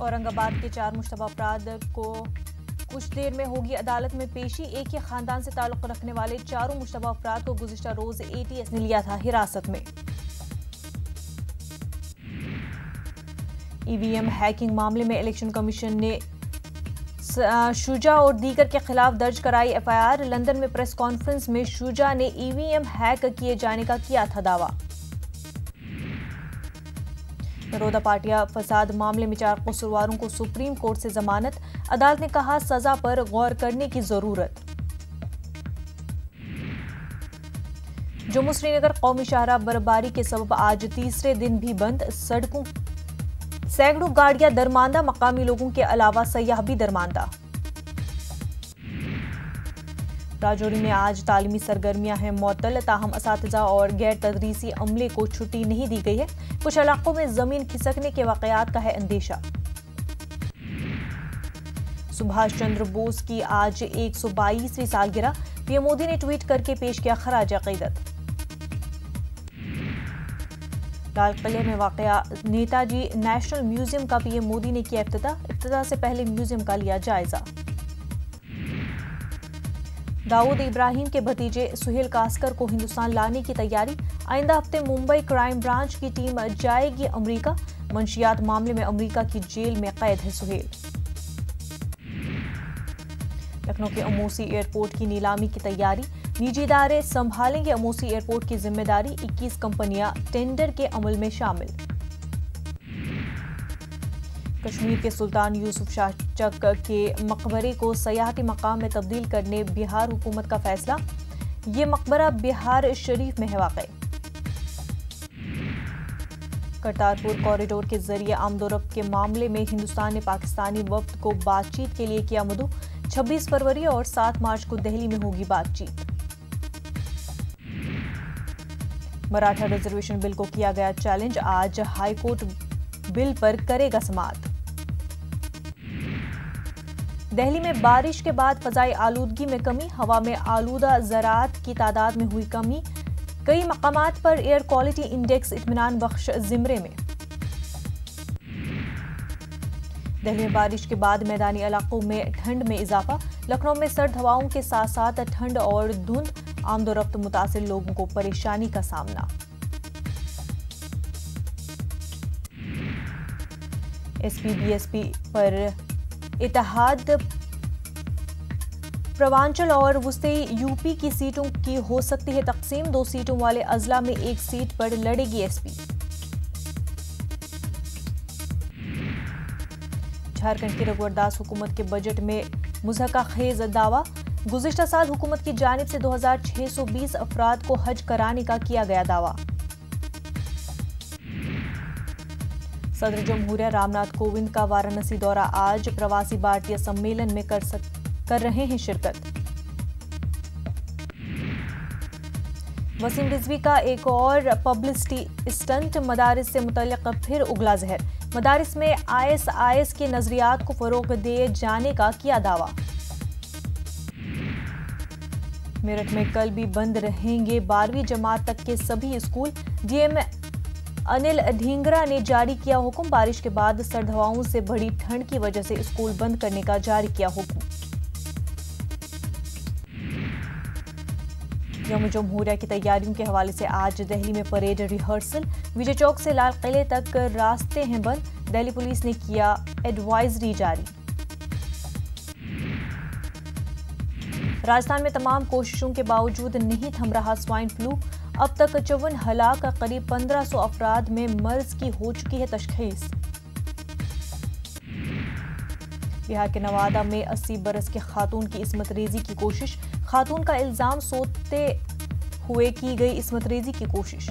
औरंगाबाद के 4 मुश्तबा अफराद को कुछ देर में होगी अदालत में पेशी। एक ही खानदान से ताल्लुक रखने वाले चारों मुश्तबा अफराद को गुज़िश्ता रोज ATS ने लिया था हिरासत में। EVM हैकिंग मामले में इलेक्शन कमीशन ने शुजा और दीगर के खिलाफ दर्ज कराई FIR। लंदन में प्रेस कॉन्फ्रेंस में शुजा ने EVM हैक किए जाने का किया था दावा। नरोदा पाटिया फसाद मामले में 4 कसूरवारों को सुप्रीम कोर्ट से जमानत। अदालत ने कहा सजा पर गौर करने की जरूरत। जम्मू श्रीनगर कौमी शाहराह बर्फबारी के सबब आज तीसरे दिन भी बंद। सड़कों सैकड़ों गाड़ियां दरमांदा, मकामी लोगों के अलावा सयाह भी दरमांदा। राजौरी में आज तालीमी सरगर्मियां हैं मुअत्तल, ताहम असातिज़ा और गैर तदरीसी अमले को छुट्टी नहीं दी गई है। कुछ इलाकों में जमीन खिसकने के वाकयात का है अंदेशा। सुभाष चंद्र बोस की आज 122वीं सालगिरह। पीएम मोदी ने ट्वीट करके पेश किया खराज अकीदत। लाल किले में वाक़या नेताजी नेशनल म्यूजियम का पीएम मोदी ने किया इफ्तिताह से पहले म्यूजियम का लिया जायजा। दाऊद इब्राहिम के भतीजे सुहेल कास्कर को हिंदुस्तान लाने की तैयारी। आइंदा हफ्ते मुंबई क्राइम ब्रांच की टीम जाएगी अमेरिका। मंशियात मामले में अमेरिका की जेल में कैद है सुहेल। लखनऊ के अमोसी एयरपोर्ट की नीलामी की तैयारी। निजी इदारे संभालेंगे अमोसी एयरपोर्ट की जिम्मेदारी। 21 कंपनियां टेंडर के अमल में शामिल। कश्मीर के सुल्तान यूसुफ शाह चक के मकबरे को सयाहती मकाम में तब्दील करने बिहार हुकूमत का फैसला। ये मकबरा बिहार शरीफ में है वाक़ई। करतारपुर कॉरिडोर के जरिए आमदोरफ्त के मामले में हिंदुस्तान ने पाकिस्तानी वफ्द को बातचीत के लिए किया मदऊ। 26 फरवरी और 7 मार्च को दिल्ली में होगी बातचीत। मराठा रिजर्वेशन बिल को किया गया चैलेंज। आज हाईकोर्ट बिल पर करेगा समाअत। दिल्ली में बारिश के बाद फजाई आलूदगी में कमी। हवा में आलूदा ज़राअत की तादाद में हुई कमी। कई मकामात पर एयर क्वालिटी इंडेक्स इत्मीनान बख्श ज़िमरे में। दिल्ली में बारिश के बाद मैदानी इलाकों में ठंड में इजाफा। लखनऊ में सर्द हवाओं के साथ साथ ठंड और धुंध। आमदोरफ्त मुतासिर लोगों को परेशानी का सामना। SP BSP पर इत्तेहाद पूर्वांचल और वुस्ती UP की सीटों की हो सकती है तकसीम। 2 सीटों वाले अजला में 1 सीट पर लड़ेगी SP। झारखंड की रघुवर दास हुकूमत के बजट में मुज़हका खेज दावा। गुज़िश्ता साल हुकूमत की जानिब से 2620 अफराद को हज कराने का किया गया दावा। सदर जमहूरिया रामनाथ कोविंद का वाराणसी दौरा आज। प्रवासी भारतीय सम्मेलन में कर रहे हैं शिरकत। वसीम रिजवी का एक और पब्लिसिटी स्टंट। मदारिस से मुतल्लिक फिर उगला जहर। मदारिस में ISIS के नजरियात को फरोग दिए जाने का किया दावा। मेरठ में कल भी बंद रहेंगे 12वीं जमात तक के सभी स्कूल। DM अनिल ढींगरा ने जारी किया हुक्म। बारिश के बाद सर्द हवाओं से बढ़ी ठंड की वजह से स्कूल बंद करने का जारी किया हुक्म। यौम जमहूरिया की तैयारियों के हवाले से आज दिल्ली में परेड रिहर्सल। विजय चौक से लाल किले तक रास्ते हैं बंद। दिल्ली पुलिस ने किया एडवाइजरी जारी। राजस्थान में तमाम कोशिशों के बावजूद नहीं थम रहा स्वाइन फ्लू। अब तक 54 हलाक, करीब 1500 अफराद में मर्ज की हो चुकी है तशखीस। बिहार के नवादा में 80 बरस के खातून की इस्मत रेजी की कोशिश। खातून का इल्जाम सोते हुए की गई इस्मत रेजी की कोशिश।